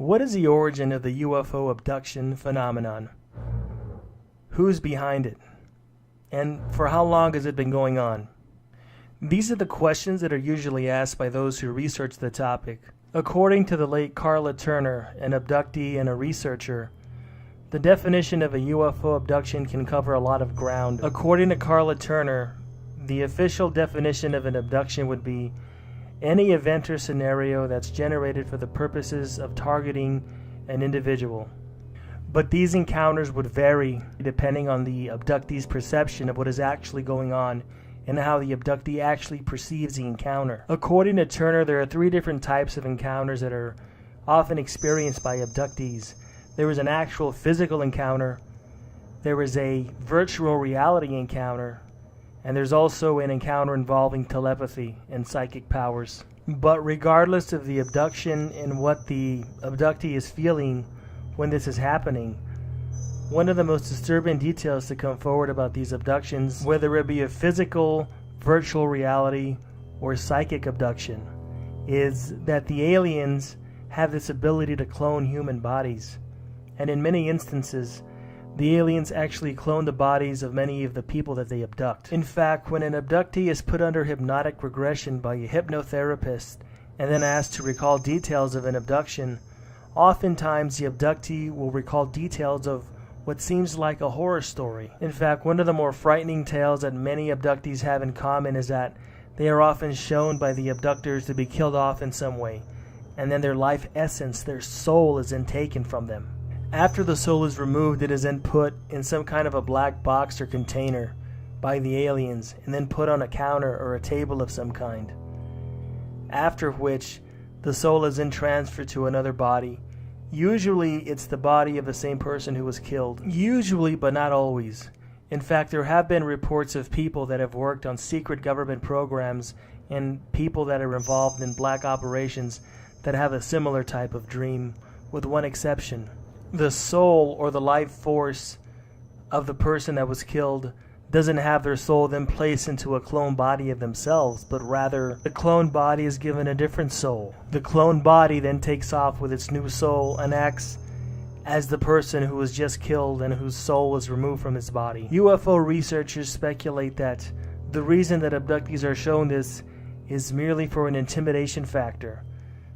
What is the origin of the UFO abduction phenomenon? Who's behind it? And for how long has it been going on? These are the questions that are usually asked by those who research the topic. According to the late Karla Turner, an abductee and a researcher, the definition of a UFO abduction can cover a lot of ground. According to Karla Turner, the official definition of an abduction would be any event or scenario that's generated for the purposes of targeting an individual. But these encounters would vary depending on the abductee's perception of what is actually going on and how the abductee actually perceives the encounter. According to Turner, there are three different types of encounters that are often experienced by abductees. There is an actual physical encounter, there is a virtual reality encounter, and there's also an encounter involving telepathy and psychic powers. But regardless of the abduction and what the abductee is feeling when this is happening, one of the most disturbing details to come forward about these abductions, whether it be a physical, virtual reality, or psychic abduction, is that the aliens have this ability to clone human bodies. And in many instances, the aliens actually clone the bodies of many of the people that they abduct. In fact, when an abductee is put under hypnotic regression by a hypnotherapist and then asked to recall details of an abduction, oftentimes the abductee will recall details of what seems like a horror story. In fact, one of the more frightening tales that many abductees have in common is that they are often shown by the abductors to be killed off in some way, and then their life essence, their soul, is then taken from them. After the soul is removed, it is then put in some kind of a black box or container by the aliens and then put on a counter or a table of some kind. After which, the soul is then transferred to another body. Usually, it's the body of the same person who was killed. Usually, but not always. In fact, there have been reports of people that have worked on secret government programs and people that are involved in black operations that have a similar type of dream, with one exception. The soul or the life force of the person that was killed doesn't have their soul then placed into a clone body of themselves, but rather the clone body is given a different soul. The clone body then takes off with its new soul and acts as the person who was just killed and whose soul was removed from his body. UFO researchers speculate that the reason that abductees are shown this is merely for an intimidation factor,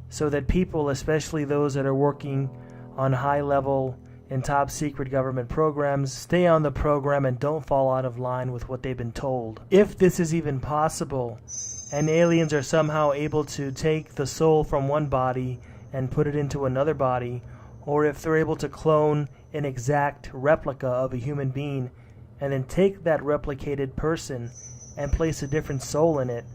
so that people, especially those that are working on high-level and top-secret government programs, stay on the program and don't fall out of line with what they've been told. If this is even possible, and aliens are somehow able to take the soul from one body and put it into another body, or if they're able to clone an exact replica of a human being and then take that replicated person and place a different soul in it,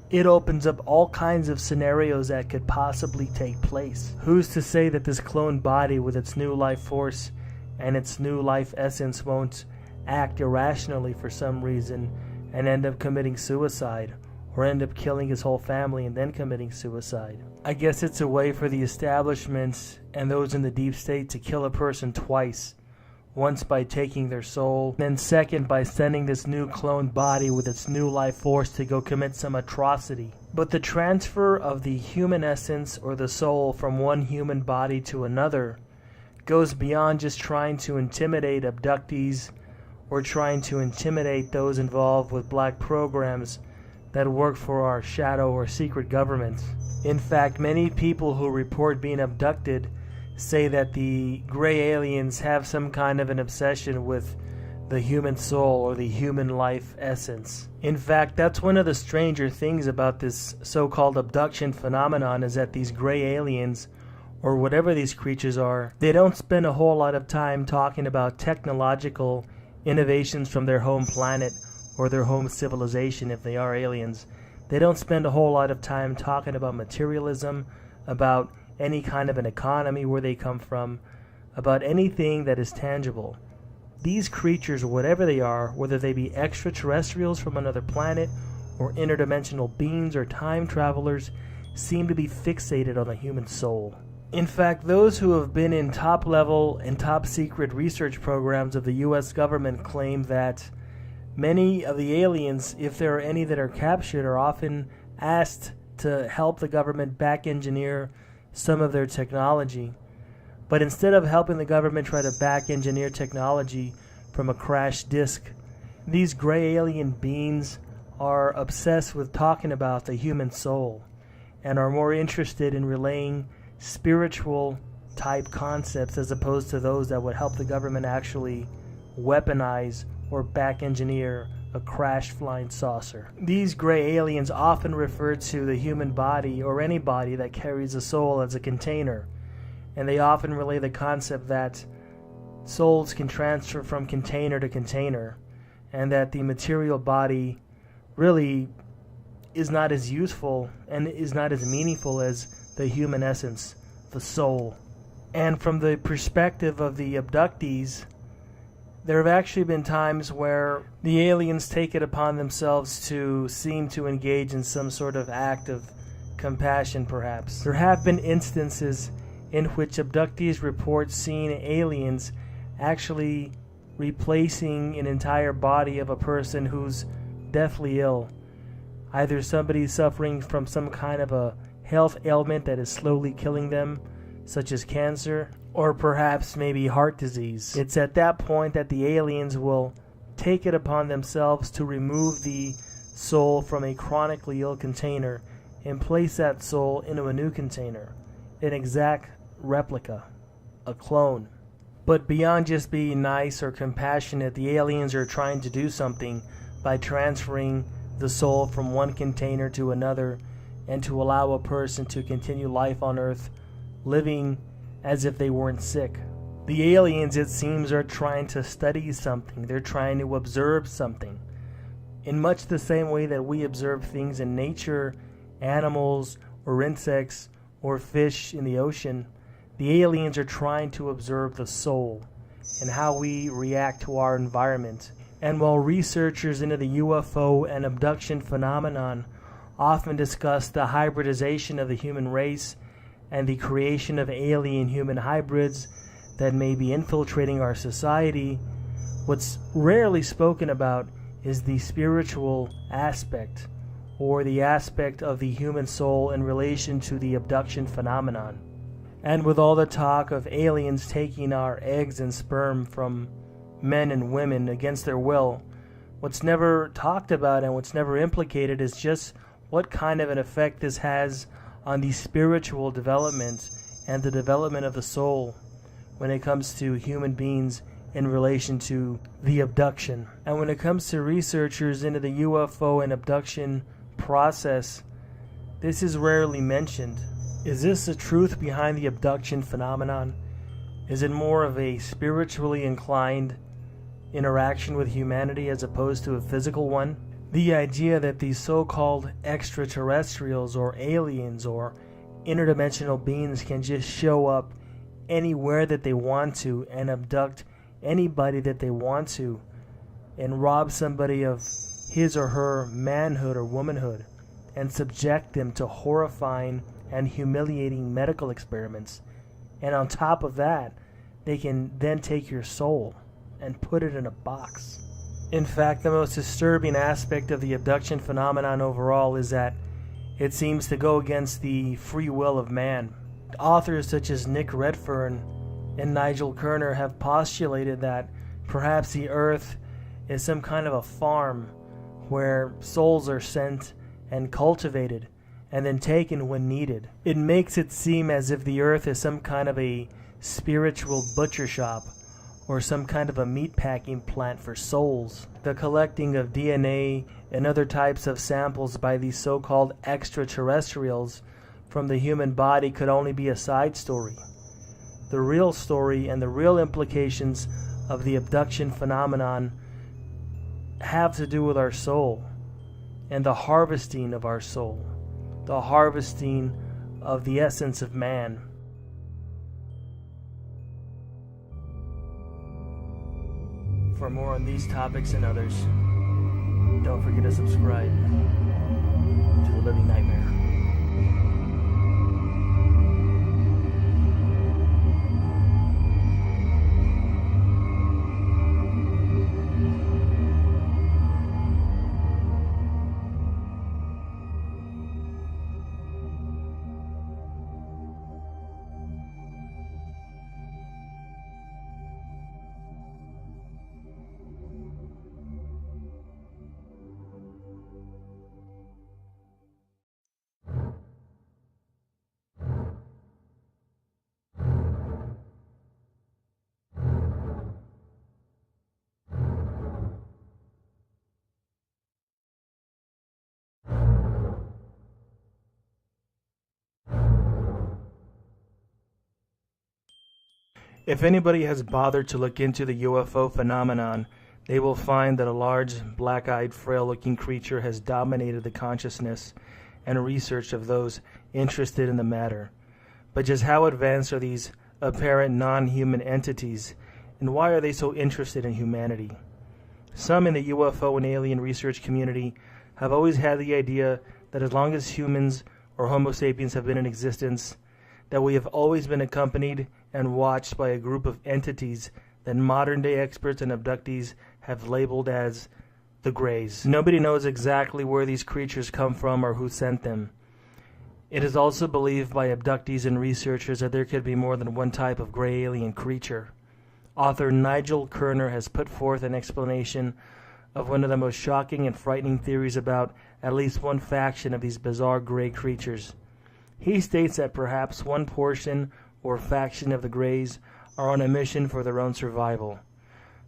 it opens up all kinds of scenarios that could possibly take place. Who's to say that this cloned body with its new life force and its new life essence won't act irrationally for some reason and end up committing suicide, or end up killing his whole family and then committing suicide? I guess it's a way for the establishments and those in the deep state to kill a person twice. Once by taking their soul, then second by sending this new cloned body with its new life force to go commit some atrocity. But the transfer of the human essence or the soul from one human body to another goes beyond just trying to intimidate abductees or trying to intimidate those involved with black programs that work for our shadow or secret governments. In fact, many people who report being abducted say that the gray aliens have some kind of an obsession with the human soul or the human life essence. In fact, that's one of the stranger things about this so-called abduction phenomenon, is that these gray aliens, or whatever these creatures are, they don't spend a whole lot of time talking about technological innovations from their home planet or their home civilization if they are aliens. They don't spend a whole lot of time talking about materialism, about any kind of an economy where they come from, about anything that is tangible. These creatures, whatever they are, whether they be extraterrestrials from another planet or interdimensional beings or time travelers, seem to be fixated on the human soul. In fact, those who have been in top-level and top-secret research programs of the U.S. government claim that many of the aliens, if there are any that are captured, are often asked to help the government back-engineer some of their technology But instead of helping the government try to back engineer technology from a crashed disk, these gray alien beings are obsessed with talking about the human soul and are more interested in relaying spiritual type concepts as opposed to those that would help the government actually weaponize or back engineer a crashed flying saucer. These gray aliens often refer to the human body or any body that carries a soul as a container, and they often relay the concept that souls can transfer from container to container, and that the material body really is not as useful and is not as meaningful as the human essence, the soul. And from the perspective of the abductees, there have actually been times where the aliens take it upon themselves to seem to engage in some sort of act of compassion, perhaps. There have been instances in which abductees report seeing aliens actually replacing an entire body of a person who's deathly ill. Either somebody suffering from some kind of a health ailment that is slowly killing them, such as cancer, or perhaps maybe heart disease. It's at that point that the aliens will take it upon themselves to remove the soul from a chronically ill container and place that soul into a new container, an exact replica, a clone. But beyond just being nice or compassionate, the aliens are trying to do something by transferring the soul from one container to another and to allow a person to continue life on Earth living as if they weren't sick. The aliens, it seems, are trying to study something. They're trying to observe something. In much the same way that we observe things in nature, animals or insects or fish in the ocean, the aliens are trying to observe the soul and how we react to our environment. And while researchers into the UFO and abduction phenomenon often discuss the hybridization of the human race and the creation of alien-human hybrids that may be infiltrating our society, what's rarely spoken about is the spiritual aspect, or the aspect of the human soul in relation to the abduction phenomenon. And with all the talk of aliens taking our eggs and sperm from men and women against their will, what's never talked about and what's never implicated is just what kind of an effect this has on the spiritual development and the development of the soul when it comes to human beings in relation to the abduction. And when it comes to researchers into the UFO and abduction process, this is rarely mentioned. Is this the truth behind the abduction phenomenon? Is it more of a spiritually inclined interaction with humanity as opposed to a physical one? The idea that these so-called extraterrestrials or aliens or interdimensional beings can just show up anywhere that they want to and abduct anybody that they want to and rob somebody of his or her manhood or womanhood and subject them to horrifying and humiliating medical experiments. And on top of that, they can then take your soul and put it in a box. In fact, the most disturbing aspect of the abduction phenomenon overall is that it seems to go against the free will of man. Authors such as Nick Redfern and Nigel Kerner have postulated that perhaps the Earth is some kind of a farm where souls are sent and cultivated and then taken when needed. It makes it seem as if the Earth is some kind of a spiritual butcher shop or some kind of a meatpacking plant for souls. The collecting of DNA and other types of samples by these so-called extraterrestrials from the human body could only be a side story. The real story and the real implications of the abduction phenomenon have to do with our soul and the harvesting of our soul, the harvesting of the essence of man. For more on these topics and others, don't forget to subscribe to The Living Nightmare. If anybody has bothered to look into the UFO phenomenon, they will find that a large, black-eyed, frail-looking creature has dominated the consciousness and research of those interested in the matter. But just how advanced are these apparent non-human entities, and why are they so interested in humanity? Some in the UFO and alien research community have always had the idea that as long as humans or Homo sapiens have been in existence, that we have always been accompanied and watched by a group of entities that modern-day experts and abductees have labeled as the Greys. Nobody knows exactly where these creatures come from or who sent them. It is also believed by abductees and researchers that there could be more than one type of gray alien creature. Author Nigel Kerner has put forth an explanation of one of the most shocking and frightening theories about at least one faction of these bizarre gray creatures. He states that perhaps one portion or faction of the Greys are on a mission for their own survival.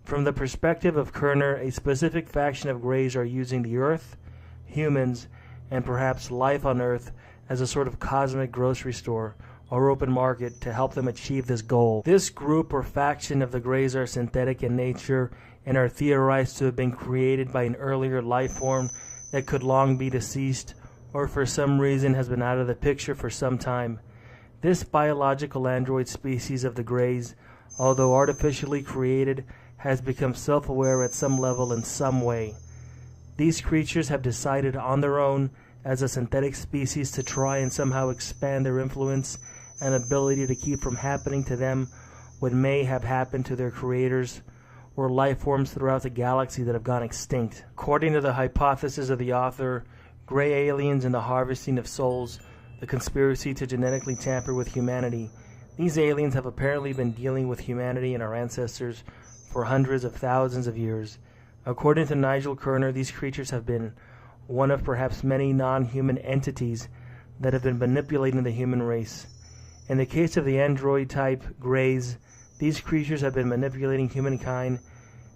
From the perspective of Kerner, a specific faction of Greys are using the Earth, humans, and perhaps life on Earth as a sort of cosmic grocery store or open market to help them achieve this goal. This group or faction of the Greys are synthetic in nature and are theorized to have been created by an earlier life form that could long be deceased or for some reason has been out of the picture for some time. This biological android species of the Greys, although artificially created, has become self-aware at some level in some way. These creatures have decided on their own as a synthetic species to try and somehow expand their influence and ability to keep from happening to them what may have happened to their creators or life forms throughout the galaxy that have gone extinct. According to the hypothesis of the author, gray aliens and the harvesting of souls, the conspiracy to genetically tamper with humanity, these aliens have apparently been dealing with humanity and our ancestors for hundreds of thousands of years. According to Nigel Kerner, these creatures have been one of perhaps many non-human entities that have been manipulating the human race. In the case of the android-type Greys, these creatures have been manipulating humankind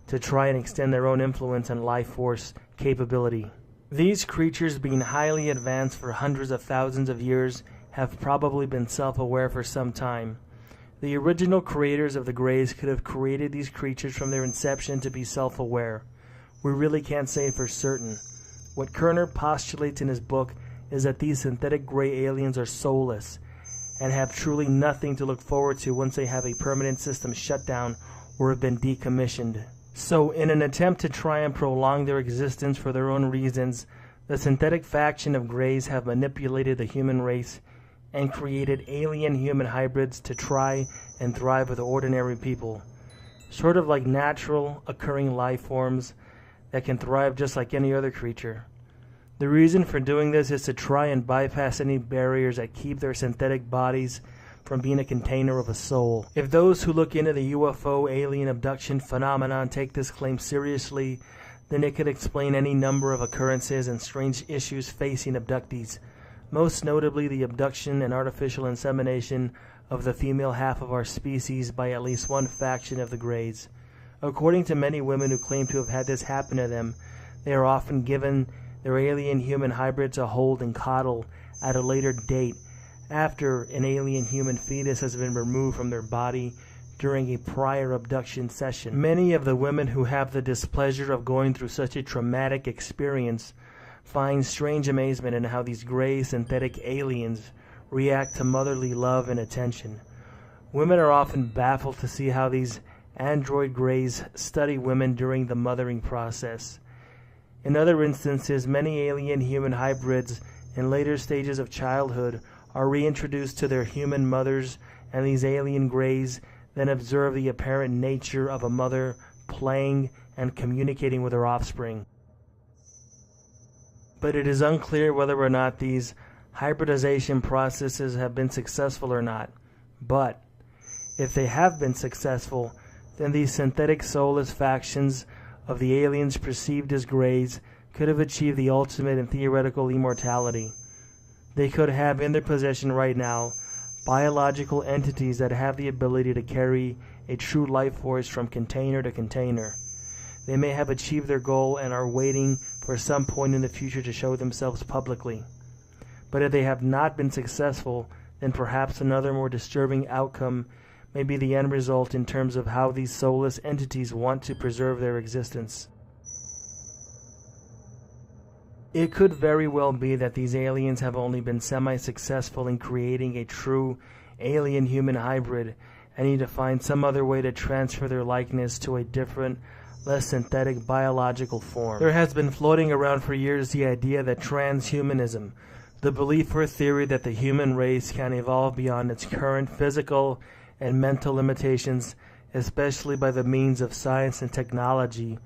to try and extend their own influence and life force capability. These creatures, being highly advanced for hundreds of thousands of years, have probably been self-aware for some time. The original creators of the Greys could have created these creatures from their inception to be self-aware. We really can't say for certain. What Kerner postulates in his book is that these synthetic gray aliens are soulless and have truly nothing to look forward to once they have a permanent system shut down or have been decommissioned. So, in an attempt to try and prolong their existence for their own reasons, the synthetic faction of Greys have manipulated the human race and created alien-human hybrids to try and thrive with ordinary people, sort of like natural occurring life forms that can thrive just like any other creature. The reason for doing this is to try and bypass any barriers that keep their synthetic bodies from being a container of a soul. If those who look into the UFO alien abduction phenomenon take this claim seriously, then it could explain any number of occurrences and strange issues facing abductees, most notably the abduction and artificial insemination of the female half of our species by at least one faction of the Greys. According to many women who claim to have had this happen to them, they are often given their alien-human hybrid to hold and coddle at a later date after an alien-human fetus has been removed from their body during a prior abduction session. Many of the women who have the displeasure of going through such a traumatic experience find strange amazement in how these gray synthetic aliens react to motherly love and attention. Women are often baffled to see how these android Greys study women during the mothering process. In other instances, many alien-human hybrids in later stages of childhood are reintroduced to their human mothers, and these alien Greys then observe the apparent nature of a mother playing and communicating with her offspring. But it is unclear whether or not these hybridization processes have been successful or not. But if they have been successful, then these synthetic soulless factions of the aliens perceived as Greys could have achieved the ultimate and theoretical immortality. They could have in their possession right now biological entities that have the ability to carry a true life force from container to container. They may have achieved their goal and are waiting for some point in the future to show themselves publicly. But if they have not been successful, then perhaps another more disturbing outcome may be the end result in terms of how these soulless entities want to preserve their existence. It could very well be that these aliens have only been semi-successful in creating a true alien-human hybrid and need to find some other way to transfer their likeness to a different, less synthetic biological form. There has been floating around for years the idea that transhumanism, the belief or theory that the human race can evolve beyond its current physical and mental limitations, especially by the means of science and technology,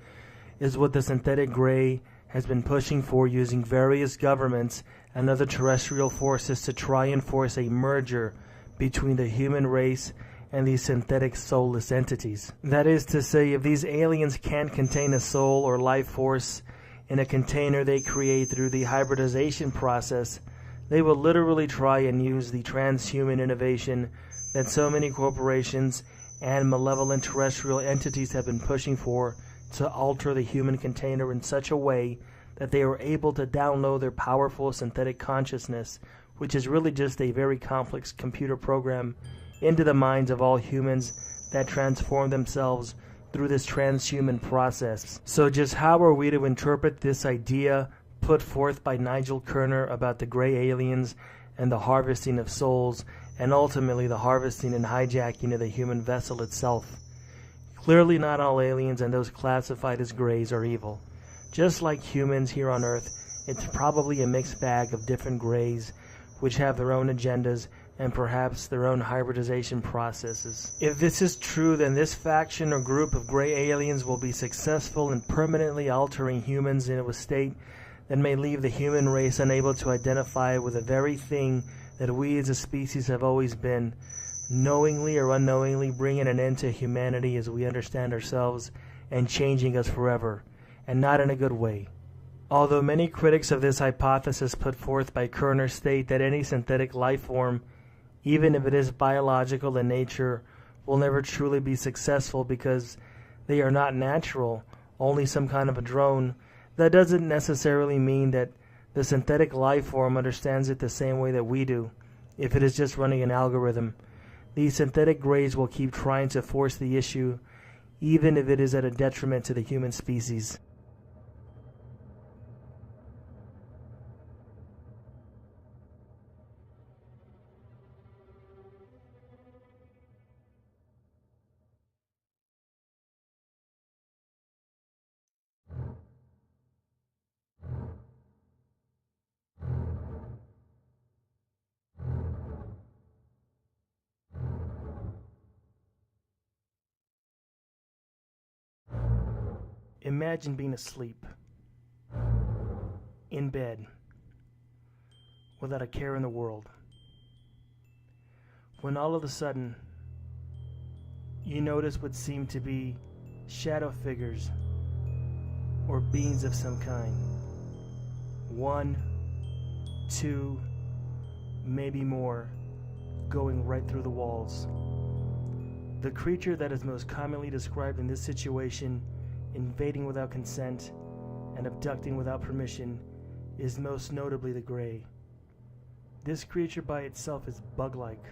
is what the synthetic gray has been pushing for, using various governments and other terrestrial forces to try and force a merger between the human race and these synthetic soulless entities. That is to say, if these aliens can't contain a soul or life force in a container they create through the hybridization process, they will literally try and use the transhuman innovation that so many corporations and malevolent terrestrial entities have been pushing for, to alter the human container in such a way that they are able to download their powerful synthetic consciousness, which is really just a very complex computer program, into the minds of all humans that transform themselves through this transhuman process. So just how are we to interpret this idea put forth by Nigel Kerner about the gray aliens and the harvesting of souls, and ultimately the harvesting and hijacking of the human vessel itself? Clearly not all aliens and those classified as grays are evil. Just like humans here on Earth, it's probably a mixed bag of different grays which have their own agendas and perhaps their own hybridization processes. If this is true, then this faction or group of gray aliens will be successful in permanently altering humans into a state that may leave the human race unable to identify with the very thing that we as a species have always been, knowingly or unknowingly bringing an end to humanity as we understand ourselves and changing us forever, and not in a good way. Although many critics of this hypothesis put forth by Kerner state that any synthetic life form, even if it is biological in nature, will never truly be successful because they are not natural, only some kind of a drone, that doesn't necessarily mean that the synthetic life form understands it the same way that we do, if it is just running an algorithm. These synthetic grays will keep trying to force the issue, even if it is at a detriment to the human species. Imagine being asleep, in bed, without a care in the world, when all of a sudden you notice what seem to be shadow figures or beings of some kind. 1, 2, maybe more, going right through the walls. The creature that is most commonly described in this situation, invading without consent and abducting without permission, is most notably the gray. This creature by itself is bug-like,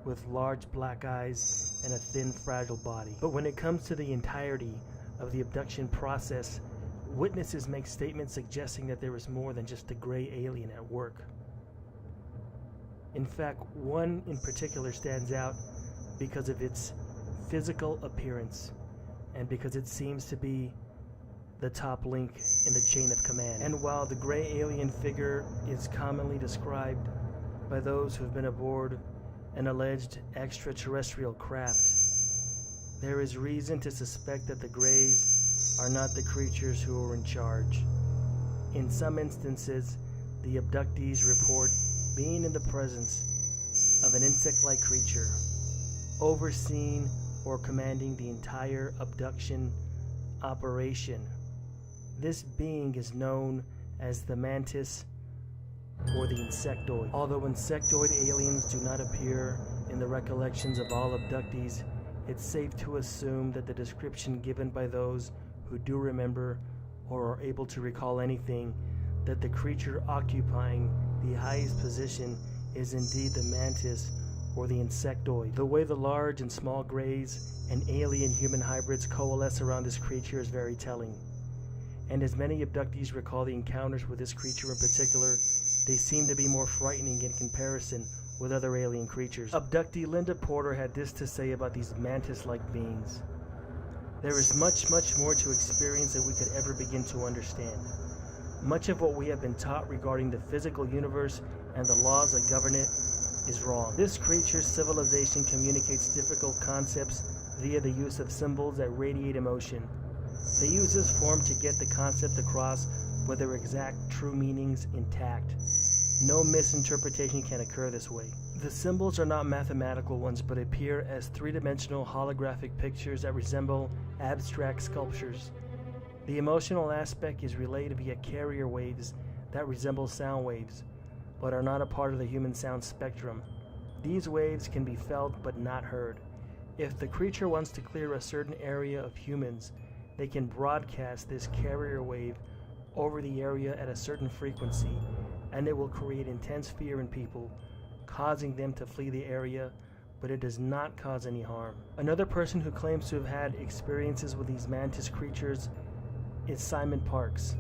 with large black eyes and a thin, fragile body. But when it comes to the entirety of the abduction process, witnesses make statements suggesting that there is more than just a gray alien at work. In fact, one in particular stands out because of its physical appearance, and because it seems to be the top link in the chain of command. And while the gray alien figure is commonly described by those who have been aboard an alleged extraterrestrial craft, there is reason to suspect that the grays are not the creatures who are in charge. In some instances, the abductees report being in the presence of an insect-like creature, overseeing or commanding the entire abduction operation. This being is known as the mantis or the insectoid. Although insectoid aliens do not appear in the recollections of all abductees, it's safe to assume that the description given by those who do remember or are able to recall anything, that the creature occupying the highest position is indeed the mantis or the insectoid. The way the large and small greys and alien-human hybrids coalesce around this creature is very telling. And as many abductees recall the encounters with this creature in particular, they seem to be more frightening in comparison with other alien creatures. Abductee Linda Porter had this to say about these mantis-like beings. There is much more to experience than we could ever begin to understand. Much of what we have been taught regarding the physical universe and the laws that govern it is wrong. This creature's civilization communicates difficult concepts via the use of symbols that radiate emotion. They use this form to get the concept across with their exact true meanings intact. No misinterpretation can occur this way. The symbols are not mathematical ones, but appear as three-dimensional holographic pictures that resemble abstract sculptures. The emotional aspect is relayed via carrier waves that resemble sound waves, but are not a part of the human sound spectrum. These waves can be felt but not heard. If the creature wants to clear a certain area of humans, they can broadcast this carrier wave over the area at a certain frequency, and it will create intense fear in people, causing them to flee the area, but it does not cause any harm. Another person who claims to have had experiences with these mantis creatures is Simon Parkes.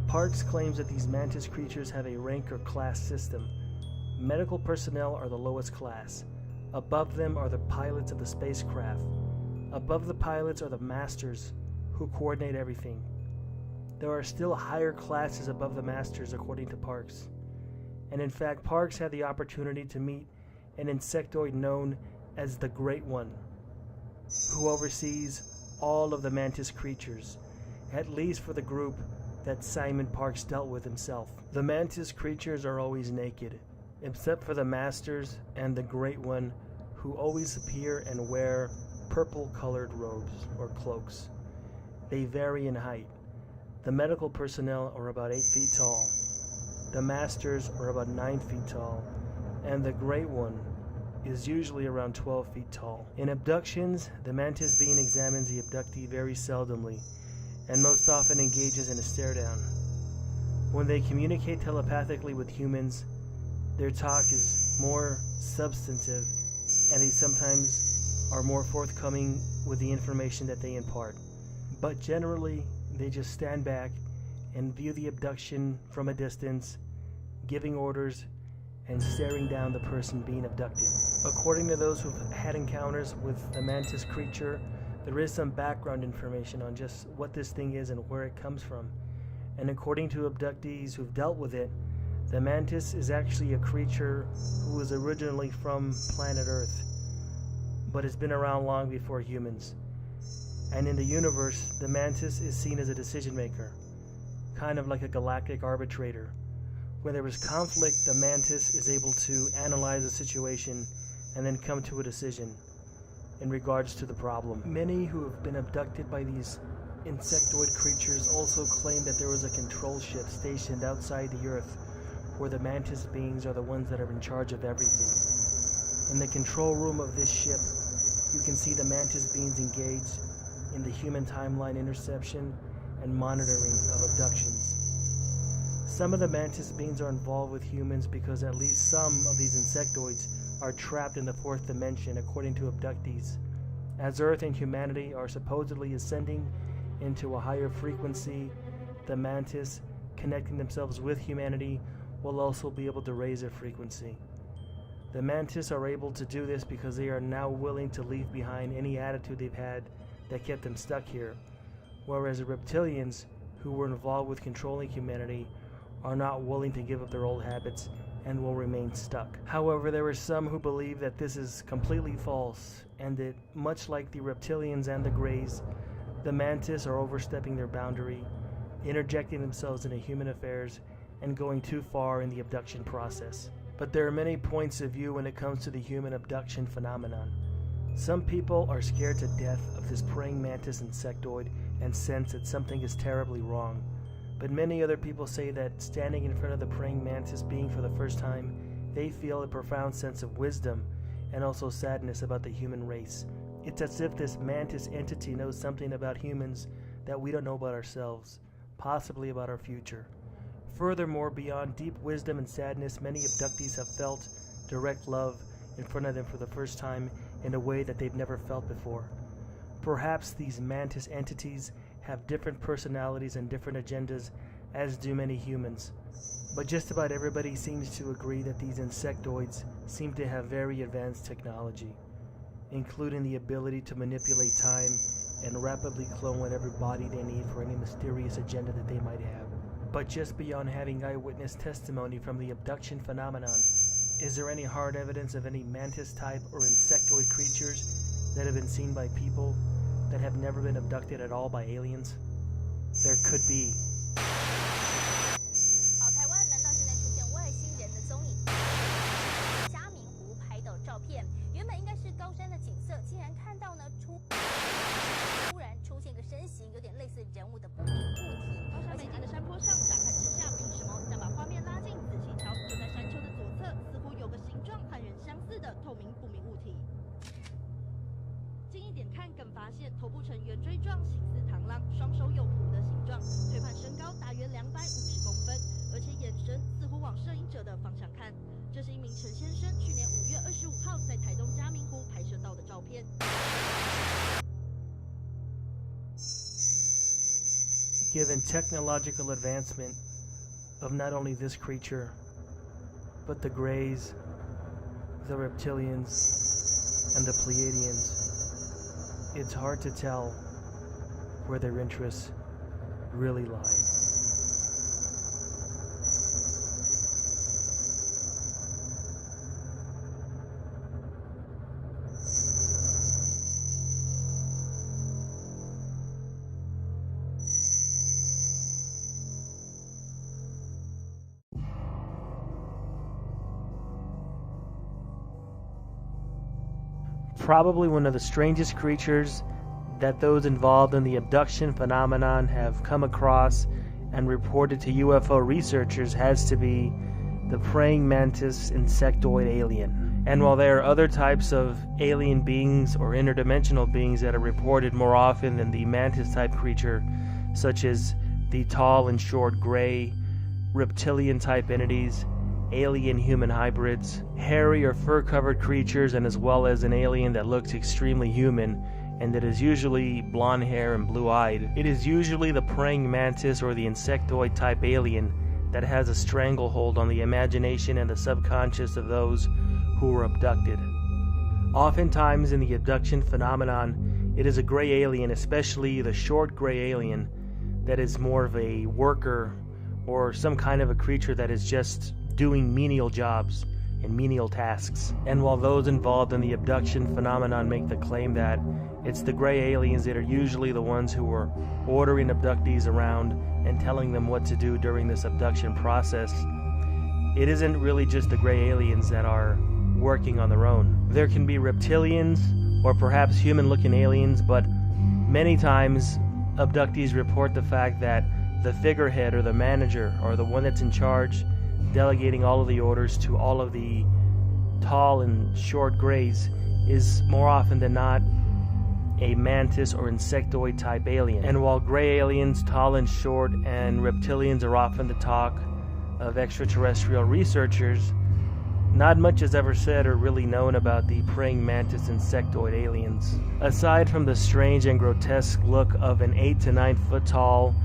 Parkes claims that these mantis creatures have a rank or class system. Medical personnel are the lowest class. Above them are the pilots of the spacecraft. Above the pilots are the masters, who coordinate everything. There are still higher classes above the masters, according to Parkes. And in fact, Parkes had the opportunity to meet an insectoid known as the Great One, who oversees all of the mantis creatures, at least for the group that Simon Parkes dealt with himself. The mantis creatures are always naked, except for the masters and the Great One, who always appear and wear purple-colored robes or cloaks. They vary in height. The medical personnel are about 8 feet tall. The masters are about 9 feet tall, and the Great One is usually around 12 feet tall. In abductions, the mantis being examines the abductee very seldomly, and most often engages in a stare-down. When they communicate telepathically with humans, their talk is more substantive, and they sometimes are more forthcoming with the information that they impart. But generally, they just stand back and view the abduction from a distance, giving orders and staring down the person being abducted. According to those who've had encounters with the mantis creature, there is some background information on just what this thing is and where it comes from. And according to abductees who've dealt with it, the mantis is actually a creature who was originally from planet Earth, but has been around long before humans. And in the universe, the mantis is seen as a decision maker, kind of like a galactic arbitrator. When there is conflict, the mantis is able to analyze the situation and then come to a decision in regards to the problem. Many who have been abducted by these insectoid creatures also claim that there was a control ship stationed outside the Earth, where the mantis beings are the ones that are in charge of everything. In the control room of this ship, you can see the mantis beings engaged in the human timeline interception and monitoring of abductions. Some of the mantis beings are involved with humans because at least some of these insectoids are trapped in the fourth dimension, according to abductees. As Earth and humanity are supposedly ascending into a higher frequency, the mantis, connecting themselves with humanity, will also be able to raise their frequency. The mantis are able to do this because they are now willing to leave behind any attitude they've had that kept them stuck here, whereas the reptilians, who were involved with controlling humanity, are not willing to give up their old habits and will remain stuck. However, there are some who believe that this is completely false, and that, much like the reptilians and the Greys, the mantis are overstepping their boundary, interjecting themselves into human affairs, and going too far in the abduction process. But there are many points of view when it comes to the human abduction phenomenon. Some people are scared to death of this praying mantis insectoid and sense that something is terribly wrong. But many other people say that standing in front of the praying mantis being for the first time, they feel a profound sense of wisdom and also sadness about the human race. It's as if this mantis entity knows something about humans that we don't know about ourselves, possibly about our future. Furthermore, beyond deep wisdom and sadness, many abductees have felt direct love in front of them for the first time in a way that they've never felt before. Perhaps these mantis entities have different personalities and different agendas, as do many humans. But just about everybody seems to agree that these insectoids seem to have very advanced technology, including the ability to manipulate time and rapidly clone whatever body they need for any mysterious agenda that they might have. But just beyond having eyewitness testimony from the abduction phenomenon, is there any hard evidence of any mantis-type or insectoid creatures that have been seen by people that have never been abducted at all by aliens? There could be. 台湾难道现在出现外星人的踪影？嘉明湖拍到照片，原本应该是高山的景色，竟然看到呢突然出现个身形有点类似人物的不明物体。高山美景的山坡上，乍看之下没有什么，但把画面拉近，仔细瞧，就在山丘的左侧，似乎有个形状和人相似的透明不明物体。近一点看，更发现头部呈圆锥状，形似螳螂，双手有蹼的形状，推判身高大约250公分，而且眼神似乎往摄影者的方向看。这是一名陈先生去年5月25号在台东嘉明湖拍摄到的照片。Given technological advancement of not only this creature, but the Greys, the Reptilians, and the Pleiadians, it's hard to tell where their interests really lie. Probably one of the strangest creatures that those involved in the abduction phenomenon have come across and reported to UFO researchers has to be the praying mantis insectoid alien. And while there are other types of alien beings or interdimensional beings that are reported more often than the mantis type creature, such as the tall and short gray reptilian type entities, alien human hybrids, hairy or fur-covered creatures, and as well as an alien that looks extremely human and that is usually blonde hair and blue-eyed. It is usually the praying mantis or the insectoid type alien that has a stranglehold on the imagination and the subconscious of those who were abducted. Oftentimes in the abduction phenomenon, it is a gray alien, especially the short gray alien, that is more of a worker or some kind of a creature that is just doing menial jobs and menial tasks. And while those involved in the abduction phenomenon make the claim that it's the gray aliens that are usually the ones who are ordering abductees around and telling them what to do during this abduction process, it isn't really just the gray aliens that are working on their own. There can be reptilians or perhaps human-looking aliens, but many times abductees report the fact that the figurehead or the manager or the one that's in charge, delegating all of the orders to all of the tall and short grays, is more often than not a mantis or insectoid type alien. And while gray aliens, tall and short, and reptilians are often the talk of extraterrestrial researchers, not much is ever said or really known about the praying mantis insectoid aliens. Aside from the strange and grotesque look of an 8 to 9 foot tall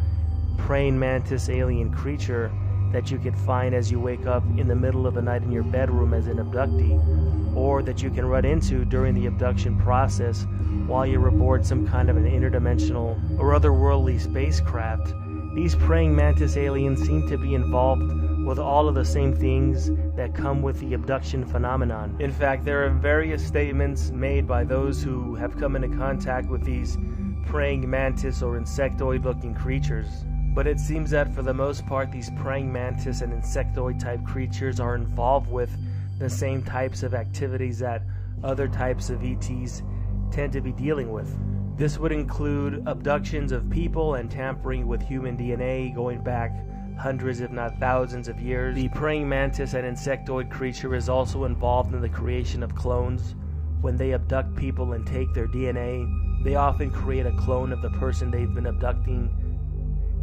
praying mantis alien creature that you could find as you wake up in the middle of the night in your bedroom as an abductee, or that you can run into during the abduction process while you're aboard some kind of an interdimensional or otherworldly spacecraft, these praying mantis aliens seem to be involved with all of the same things that come with the abduction phenomenon. In fact, there are various statements made by those who have come into contact with these praying mantis or insectoid-looking creatures. But it seems that for the most part, these praying mantis and insectoid-type creatures are involved with the same types of activities that other types of ETs tend to be dealing with. This would include abductions of people and tampering with human DNA going back hundreds if not thousands of years. The praying mantis and insectoid creature is also involved in the creation of clones. When they abduct people and take their DNA, they often create a clone of the person they've been abducting,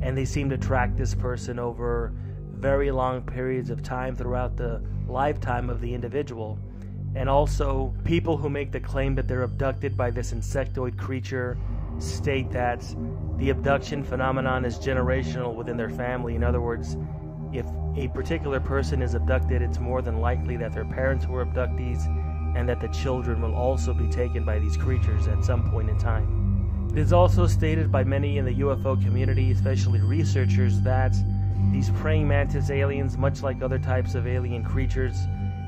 and they seem to track this person over very long periods of time throughout the lifetime of the individual. And also, people who make the claim that they're abducted by this insectoid creature state that the abduction phenomenon is generational within their family. In other words, if a particular person is abducted, it's more than likely that their parents were abductees and that the children will also be taken by these creatures at some point in time. It is also stated by many in the UFO community, especially researchers, that these praying mantis aliens, much like other types of alien creatures,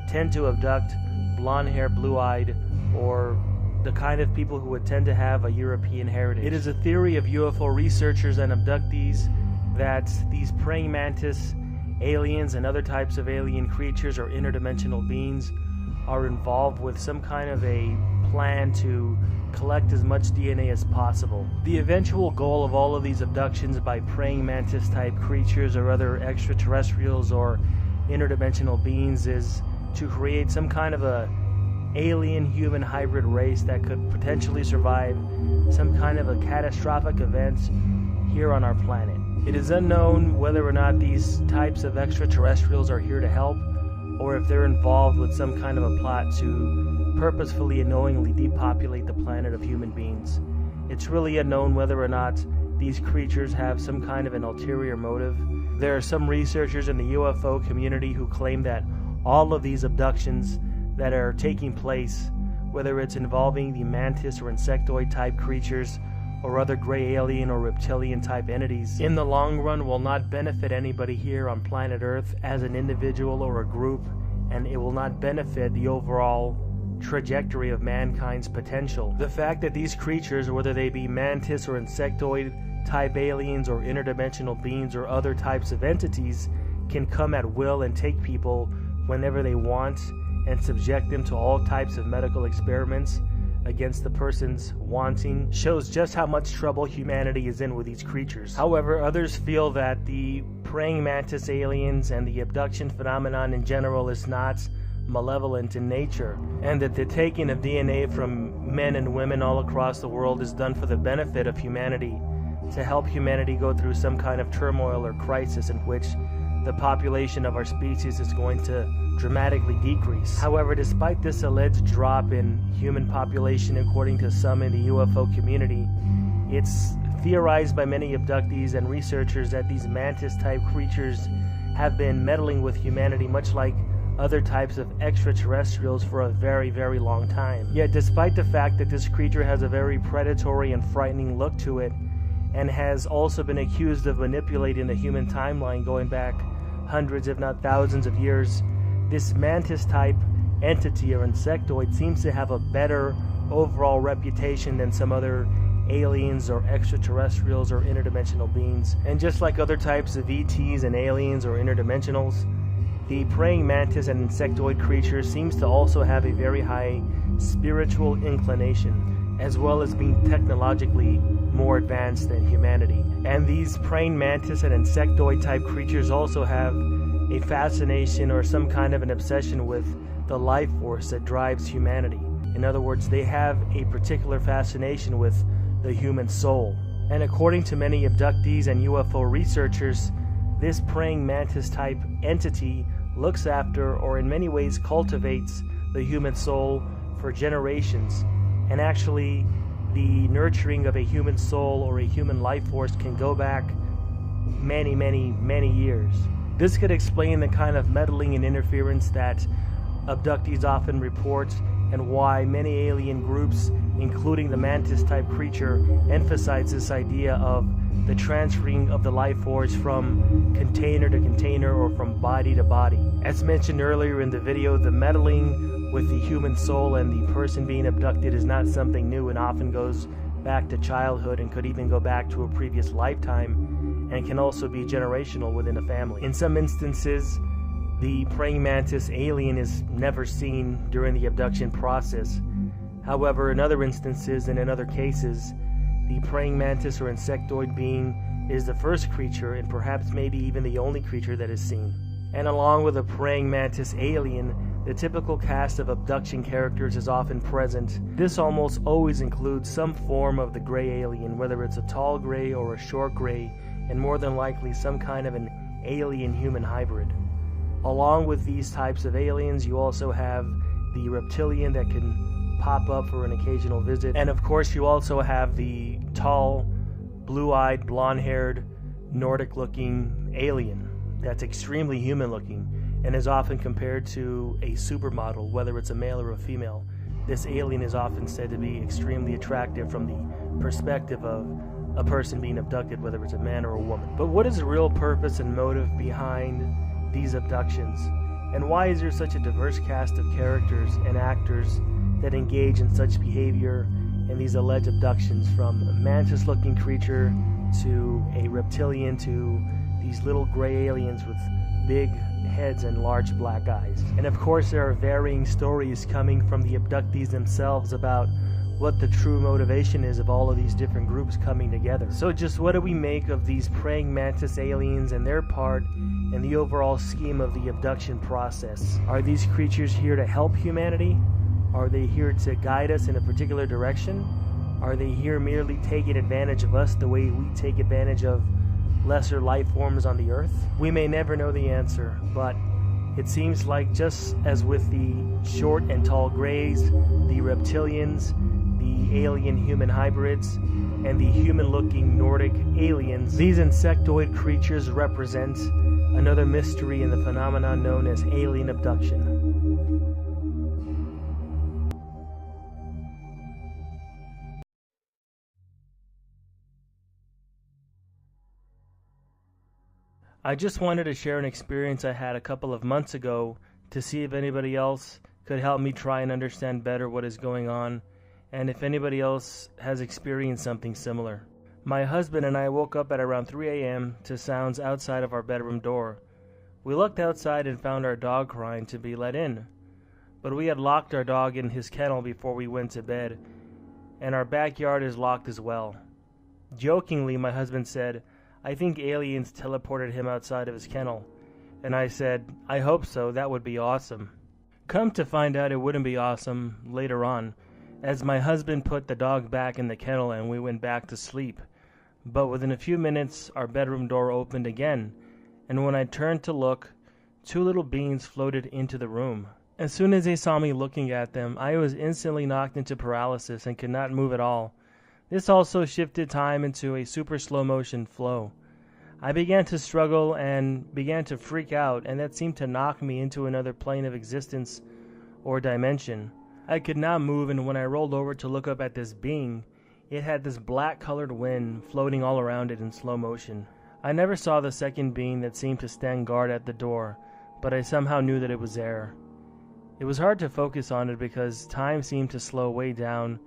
tend to abduct blonde-haired, blue-eyed, or the kind of people who would tend to have a European heritage. It is a theory of UFO researchers and abductees that these praying mantis aliens and other types of alien creatures or interdimensional beings are involved with some kind of a plan to collect as much DNA as possible. The eventual goal of all of these abductions by praying mantis type creatures or other extraterrestrials or interdimensional beings is to create some kind of a alien-human hybrid race that could potentially survive some kind of a catastrophic event here on our planet. It is unknown whether or not these types of extraterrestrials are here to help, or if they're involved with some kind of a plot to purposefully and knowingly depopulate the planet of human beings. It's really unknown whether or not these creatures have some kind of an ulterior motive. There are some researchers in the UFO community who claim that all of these abductions that are taking place, whether it's involving the mantis or insectoid type creatures or other gray alien or reptilian type entities, in the long run will not benefit anybody here on planet Earth as an individual or a group, and it will not benefit the overall trajectory of mankind's potential. The fact that these creatures, whether they be mantis or insectoid type aliens or interdimensional beings or other types of entities, can come at will and take people whenever they want and subject them to all types of medical experiments against the person's wanting, shows just how much trouble humanity is in with these creatures. However, others feel that the praying mantis aliens and the abduction phenomenon in general is not malevolent in nature, and that the taking of DNA from men and women all across the world is done for the benefit of humanity, to help humanity go through some kind of turmoil or crisis in which the population of our species is going to dramatically decrease. However, despite this alleged drop in human population according to some in the UFO community, it's theorized by many abductees and researchers that these mantis-type creatures have been meddling with humanity much like other types of extraterrestrials for a very, very long time. Yet despite the fact that this creature has a very predatory and frightening look to it, and has also been accused of manipulating the human timeline going back hundreds if not thousands of years, this mantis-type entity or insectoid seems to have a better overall reputation than some other aliens or extraterrestrials or interdimensional beings. And just like other types of ETs and aliens or interdimensionals, the praying mantis and insectoid creature seems to also have a very high spiritual inclination, as well as being technologically more advanced than humanity. And these praying mantis and insectoid type creatures also have a fascination or some kind of an obsession with the life force that drives humanity. In other words, they have a particular fascination with the human soul. And according to many abductees and UFO researchers, this praying mantis type entity looks after, or in many ways cultivates, the human soul for generations. And actually, the nurturing of a human soul or a human life force can go back many, many, many years. This could explain the kind of meddling and interference that abductees often report, and why many alien groups, including the mantis-type creature, emphasize this idea of the transferring of the life force from container to container or from body to body. As mentioned earlier in the video, the meddling with the human soul and the person being abducted is not something new and often goes back to childhood and could even go back to a previous lifetime, and can also be generational within a family. In some instances, the praying mantis alien is never seen during the abduction process. However, in other instances and in other cases, the praying mantis or insectoid being is the first creature and perhaps maybe even the only creature that is seen. And along with the praying mantis alien, the typical cast of abduction characters is often present. This almost always includes some form of the gray alien, whether it's a tall gray or a short gray, and more than likely some kind of an alien-human hybrid. Along with these types of aliens, you also have the reptilian that can pop up for an occasional visit. And of course, you also have the tall, blue-eyed, blonde-haired, Nordic-looking alien that's extremely human-looking and is often compared to a supermodel, whether it's a male or a female. This alien is often said to be extremely attractive from the perspective of a person being abducted, whether it's a man or a woman. But what is the real purpose and motive behind these abductions? And why is there such a diverse cast of characters and actors that engage in such behavior in these alleged abductions, from a mantis-looking creature to a reptilian to these little gray aliens with big heads and large black eyes? And of course, there are varying stories coming from the abductees themselves about what the true motivation is of all of these different groups coming together. So just what do we make of these praying mantis aliens and their part in the overall scheme of the abduction process? Are these creatures here to help humanity? Are they here to guide us in a particular direction? Are they here merely taking advantage of us the way we take advantage of lesser life forms on the earth? We may never know the answer, but it seems like, just as with the short and tall grays, the reptilians, the alien-human hybrids, and the human-looking Nordic aliens, these insectoid creatures represent another mystery in the phenomenon known as alien abduction. I just wanted to share an experience I had a couple of months ago to see if anybody else could help me try and understand better what is going on, and if anybody else has experienced something similar. My husband and I woke up at around 3 a.m. to sounds outside of our bedroom door. We looked outside and found our dog crying to be let in, but we had locked our dog in his kennel before we went to bed, and our backyard is locked as well. Jokingly, my husband said, "I think aliens teleported him outside of his kennel." And I said, "I hope so, that would be awesome." Come to find out, it wouldn't be awesome later on, as my husband put the dog back in the kennel and we went back to sleep. But within a few minutes, our bedroom door opened again, and when I turned to look, 2 little beings floated into the room. As soon as they saw me looking at them, I was instantly knocked into paralysis and could not move at all. This also shifted time into a super slow motion flow. I began to struggle and began to freak out, and that seemed to knock me into another plane of existence or dimension. I could not move, and when I rolled over to look up at this being, it had this black colored wind floating all around it in slow motion. I never saw the second being that seemed to stand guard at the door, but I somehow knew that it was there. It was hard to focus on it because time seemed to slow way down,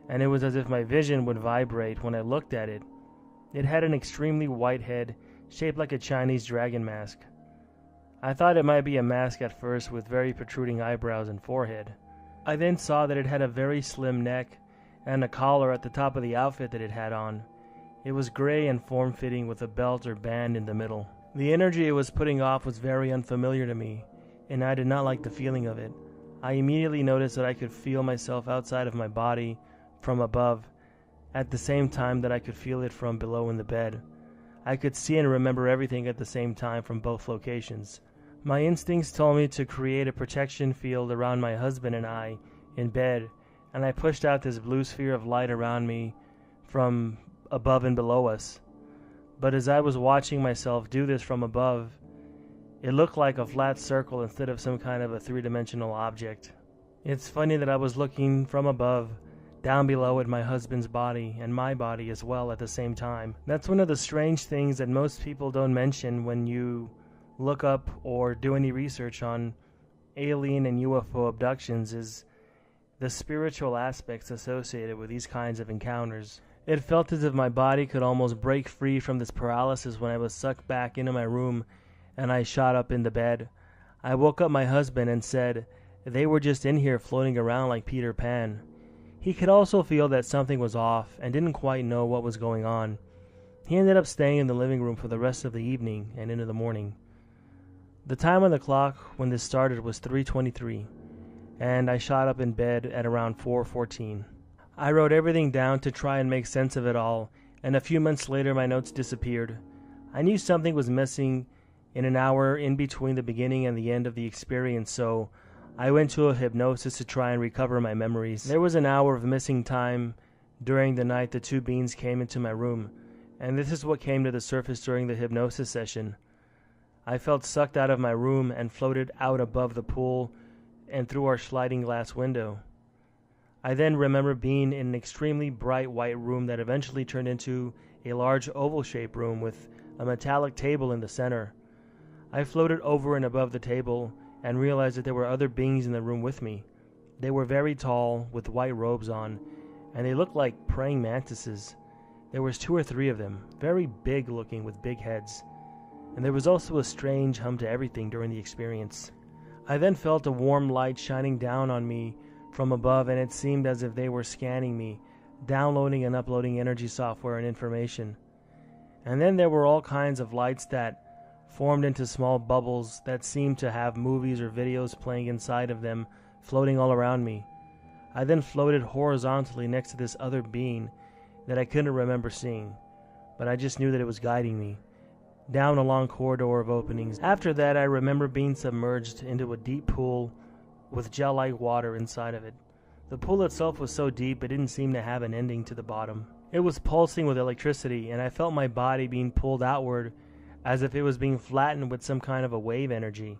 and it was as if my vision would vibrate when I looked at it. It had an extremely white head, shaped like a Chinese dragon mask. I thought it might be a mask at first with very protruding eyebrows and forehead. I then saw that it had a very slim neck and a collar at the top of the outfit that it had on. It was gray and form-fitting with a belt or band in the middle. The energy it was putting off was very unfamiliar to me, and I did not like the feeling of it. I immediately noticed that I could feel myself outside of my body from above, at the same time that I could feel it from below in the bed. I could see and remember everything at the same time from both locations. My instincts told me to create a protection field around my husband and I in bed, and I pushed out this blue sphere of light around me from above and below us. But as I was watching myself do this from above, it looked like a flat circle instead of some kind of a 3-dimensional object. It's funny that I was looking from above, down below at my husband's body and my body as well at the same time. That's one of the strange things that most people don't mention when you look up or do any research on alien and UFO abductions, is the spiritual aspects associated with these kinds of encounters. It felt as if my body could almost break free from this paralysis when I was sucked back into my room and I shot up in the bed. I woke up my husband and said they were just in here floating around like Peter Pan. He could also feel that something was off and didn't quite know what was going on. He ended up staying in the living room for the rest of the evening and into the morning. The time on the clock when this started was 3:23, and I shot up in bed at around 4:14. I wrote everything down to try and make sense of it all, and a few months later my notes disappeared. I knew something was missing in an hour in between the beginning and the end of the experience, so I went to a hypnosis to try and recover my memories. There was an hour of missing time during the night the two beings came into my room, and this is what came to the surface during the hypnosis session. I felt sucked out of my room and floated out above the pool and through our sliding glass window. I then remember being in an extremely bright white room that eventually turned into a large oval-shaped room with a metallic table in the center. I floated over and above the table and realized that there were other beings in the room with me. They were very tall, with white robes on, and they looked like praying mantises. There was 2 or 3 of them, very big looking with big heads. And there was also a strange hum to everything during the experience. I then felt a warm light shining down on me from above, and it seemed as if they were scanning me, downloading and uploading energy software and information. And then there were all kinds of lights that formed into small bubbles that seemed to have movies or videos playing inside of them, floating all around me. I then floated horizontally next to this other being that I couldn't remember seeing, but I just knew that it was guiding me down a long corridor of openings. After that, I remember being submerged into a deep pool with gel-like water inside of it. The pool itself was so deep it didn't seem to have an ending to the bottom. It was pulsing with electricity, and I felt my body being pulled outward as if it was being flattened with some kind of a wave energy.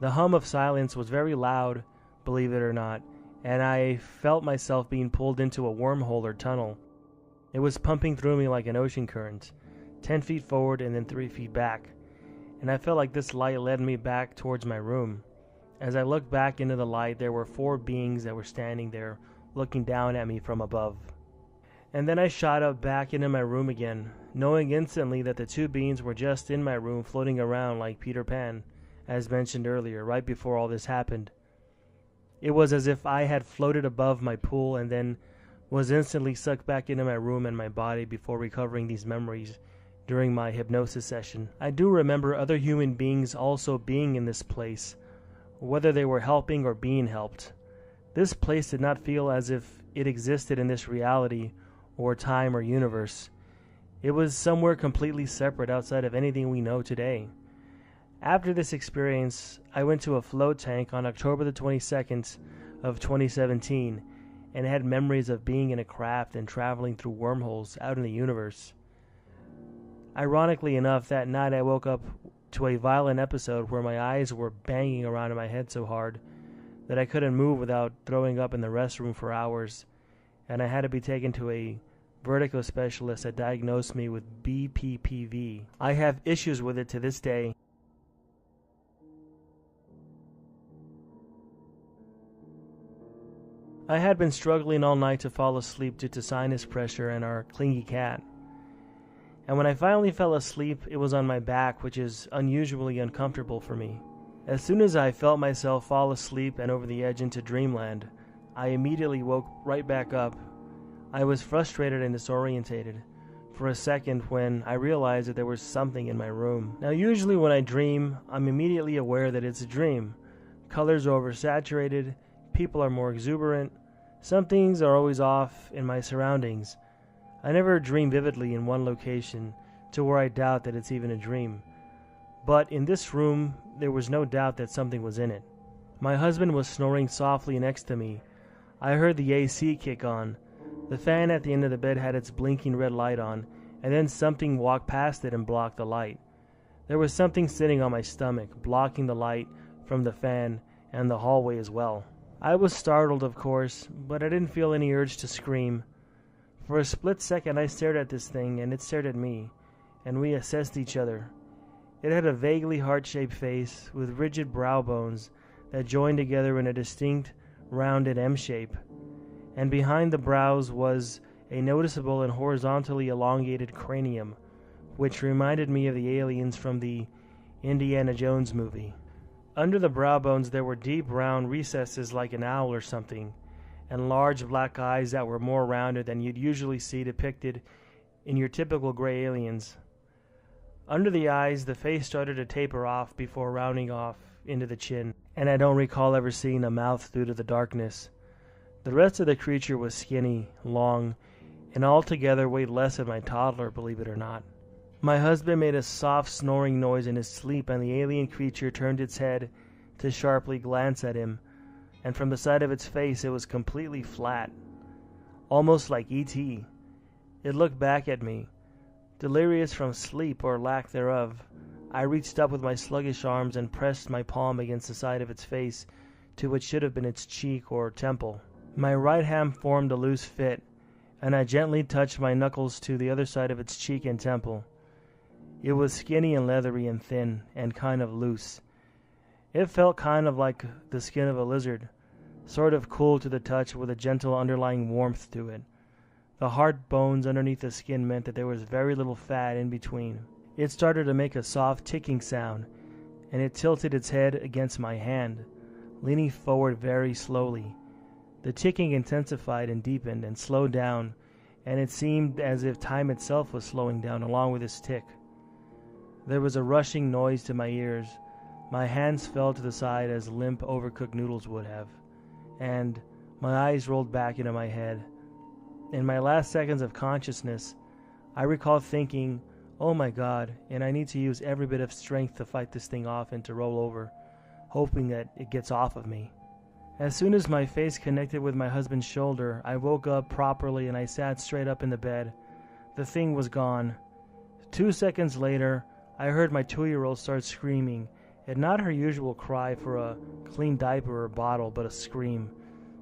The hum of silence was very loud, believe it or not, and I felt myself being pulled into a wormhole or tunnel. It was pumping through me like an ocean current, 10 feet forward and then 3 feet back, and I felt like this light led me back towards my room. As I looked back into the light, there were 4 beings that were standing there, looking down at me from above. And then I shot up back into my room again, knowing instantly that the 2 beings were just in my room floating around like Peter Pan, as mentioned earlier, right before all this happened. It was as if I had floated above my pool and then was instantly sucked back into my room and my body before recovering these memories during my hypnosis session. I do remember other human beings also being in this place, whether they were helping or being helped. This place did not feel as if it existed in this reality or time or universe. It was somewhere completely separate outside of anything we know today. After this experience, I went to a float tank on October the 22nd of 2017 and had memories of being in a craft and traveling through wormholes out in the universe. Ironically enough, that night I woke up to a violent episode where my eyes were banging around in my head so hard that I couldn't move without throwing up in the restroom for hours, and I had to be taken to a vertigo specialist that diagnosed me with BPPV. I have issues with it to this day. I had been struggling all night to fall asleep due to sinus pressure and our clingy cat. And when I finally fell asleep, it was on my back, which is unusually uncomfortable for me. As soon as I felt myself fall asleep and over the edge into dreamland, I immediately woke right back up. I was frustrated and disorientated for a second when I realized that there was something in my room. Now, usually when I dream, I'm immediately aware that it's a dream. Colors are oversaturated, people are more exuberant, some things are always off in my surroundings. I never dream vividly in one location to where I doubt that it's even a dream. But in this room, there was no doubt that something was in it. My husband was snoring softly next to me. I heard the AC kick on. The fan at the end of the bed had its blinking red light on, and then something walked past it and blocked the light. There was something sitting on my stomach, blocking the light from the fan and the hallway as well. I was startled, of course, but I didn't feel any urge to scream. For a split second I stared at this thing, and it stared at me, and we assessed each other. It had a vaguely heart-shaped face, with rigid brow bones that joined together in a distinct, rounded M shape, and behind the brows was a noticeable and horizontally elongated cranium, which reminded me of the aliens from the Indiana Jones movie. Under the brow bones there were deep round recesses like an owl or something, and large black eyes that were more rounded than you'd usually see depicted in your typical gray aliens. Under the eyes, the face started to taper off before rounding off into the chin, and I don't recall ever seeing a mouth due to the darkness. The rest of the creature was skinny, long, and altogether weighed less than my toddler, believe it or not. My husband made a soft snoring noise in his sleep, and the alien creature turned its head to sharply glance at him, and from the side of its face it was completely flat, almost like E.T. It looked back at me. Delirious from sleep or lack thereof, I reached up with my sluggish arms and pressed my palm against the side of its face to what should have been its cheek or temple. My right hand formed a loose fit, and I gently touched my knuckles to the other side of its cheek and temple. It was skinny and leathery and thin, and kind of loose. It felt kind of like the skin of a lizard, sort of cool to the touch with a gentle underlying warmth to it. The hard bones underneath the skin meant that there was very little fat in between. It started to make a soft ticking sound, and it tilted its head against my hand, leaning forward very slowly. The ticking intensified and deepened and slowed down, and it seemed as if time itself was slowing down along with its tick. There was a rushing noise to my ears. My hands fell to the side as limp, overcooked noodles would have, and my eyes rolled back into my head. In my last seconds of consciousness, I recall thinking, "Oh my God," and I need to use every bit of strength to fight this thing off and to roll over, hoping that it gets off of me. As soon as my face connected with my husband's shoulder, I woke up properly and I sat straight up in the bed. The thing was gone. 2 seconds later, I heard my 2-year-old start screaming, and not her usual cry for a clean diaper or bottle, but a scream.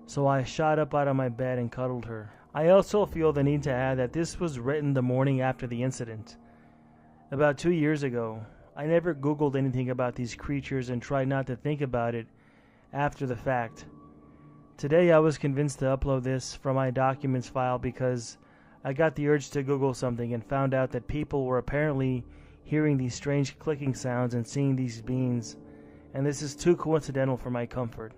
So I shot up out of my bed and cuddled her. I also feel the need to add that this was written the morning after the incident. About 2 years ago, I never Googled anything about these creatures and tried not to think about it after the fact. Today I was convinced to upload this from my documents file because I got the urge to Google something and found out that people were apparently hearing these strange clicking sounds and seeing these beings, and this is too coincidental for my comfort.